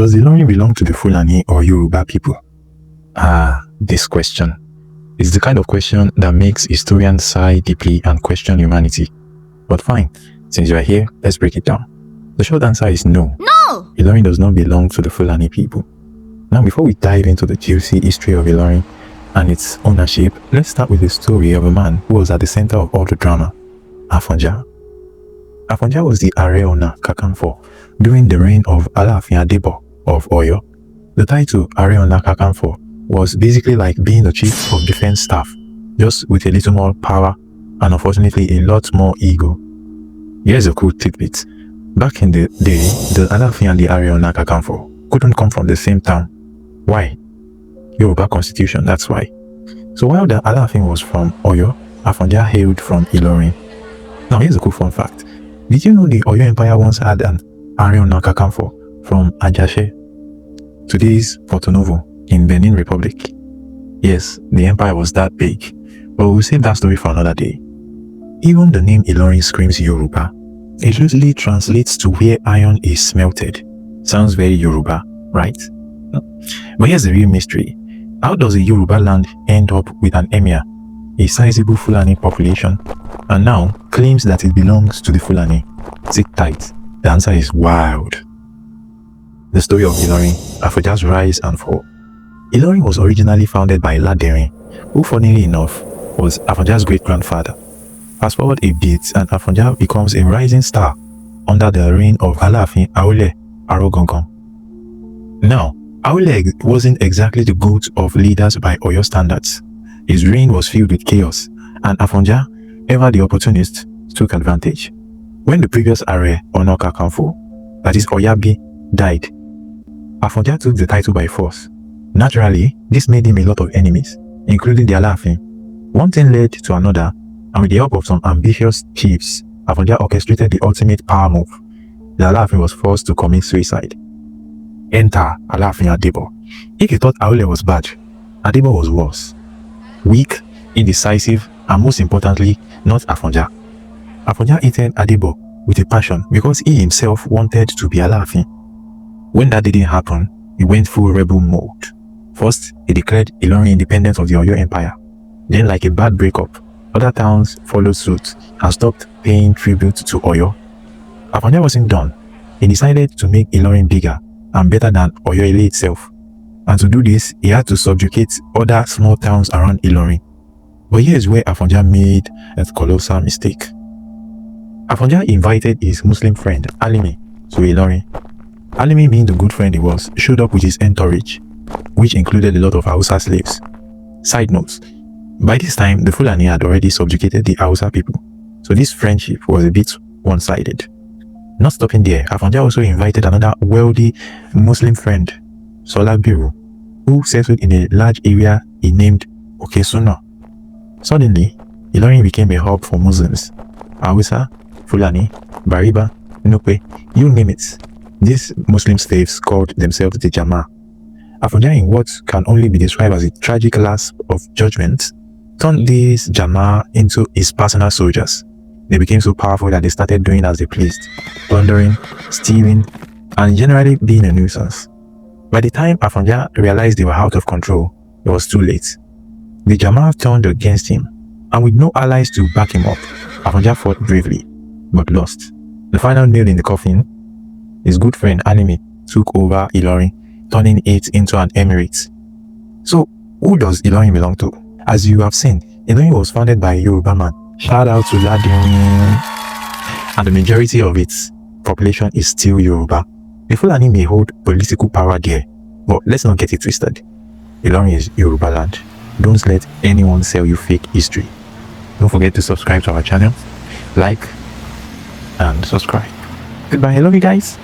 Does Ilorin belong to the Fulani or Yoruba people? This question is the kind of question that makes historians sigh deeply and question humanity. But fine, since you are here, let's break it down. The short answer is no. No! Ilorin does not belong to the Fulani people. Now, before we dive into the juicy history of Ilorin and its ownership, let's start with the story of a man who was at the center of all the drama, Afonja. Afonja was the Are Ona Kakanfo during the reign of Alaafin Adebo of Oyo. The title Are Ona Kakanfo was basically like being the chief of defense staff, just with a little more power and unfortunately a lot more ego. Here's a cool tidbit. Back in the day, the Alaafin and the Are Ona Kakanfo couldn't come from the same town. Why? Yoruba constitution, that's why. So while the Alaafin was from Oyo, Afonja hailed from Ilorin. Now here's a cool fun fact. Did you know the Oyo Empire once had an Are Ona Kakanfo from Ajase, today's Porto Novo in Benin Republic? Yes, the empire was that big, but we'll save that story for another day. Even the name Ilorin screams Yoruba. It loosely translates to where iron is smelted. Sounds very Yoruba, right? But here's the real mystery. How does a Yoruba land end up with an emir, a sizable Fulani population, and now claims that it belongs to the Fulani? Sit tight. The answer is wild. The story of Ilorin, Afonja's rise and fall. Ilorin was originally founded by Laderin, who funnily enough was Afonja's great-grandfather. Fast forward a bit and Afonja becomes a rising star under the reign of Alaafin Aule Arogangan. Now, Aule wasn't exactly the goat of leaders by Oyo standards. His reign was filled with chaos, and Afonja, ever the opportunist, took advantage. When the previous Are Ona Kakanfo, that is Oyabi, died, Afonja took the title by force. Naturally, this made him a lot of enemies, including the Alaafin. One thing led to another, and with the help of some ambitious chiefs, Afonja orchestrated the ultimate power move. The Alaafin was forced to commit suicide. Enter Alaafin Adebo. If you thought Aule was bad, Adebo was worse. Weak, indecisive, and most importantly, not Afonja. Afonja hated Adebo with a passion because he himself wanted to be Alaafin. When that didn't happen, he went full rebel mode. First, he declared Ilorin independent of the Oyo Empire. Then, like a bad breakup, other towns followed suit and stopped paying tribute to Oyo. Afonja wasn't done. He decided to make Ilorin bigger and better than Oyo Ile itself. And to do this, he had to subjugate other small towns around Ilorin. But here's where Afonja made a colossal mistake. Afonja invited his Muslim friend Alimi to Ilorin. Alimi, being the good friend he was, showed up with his entourage, which included a lot of Hausa slaves. Side notes, by this time, the Fulani had already subjugated the Hausa people, so this friendship was a bit one-sided. Not stopping there, Afonja also invited another wealthy Muslim friend, Sola Biru, who settled in a large area he named Okesuna. Suddenly, Ilorin became a hub for Muslims. Hausa, Fulani, Bariba, Nupe, you name it. These Muslim slaves called themselves the Jama. Afonja, in what can only be described as a tragic lapse of judgment, turned these Jama into his personal soldiers. They became so powerful that they started doing as they pleased, plundering, stealing, and generally being a nuisance. By the time Afonja realized they were out of control, it was too late. The Jama turned against him, and with no allies to back him up, Afonja fought bravely, but lost. The final nail in the coffin, his good friend Anime took over Ilorin, turning it into an emirate. So, who does Ilorin belong to? As you have seen, Ilorin was founded by a Yoruba man. Shout out to Laderin. And the majority of its population is still Yoruba. The Fulani may hold political power there, but let's not get it twisted. Ilorin is Yoruba land. Don't let anyone sell you fake history. Don't forget to subscribe to our channel, like, and subscribe. Goodbye. I love you guys.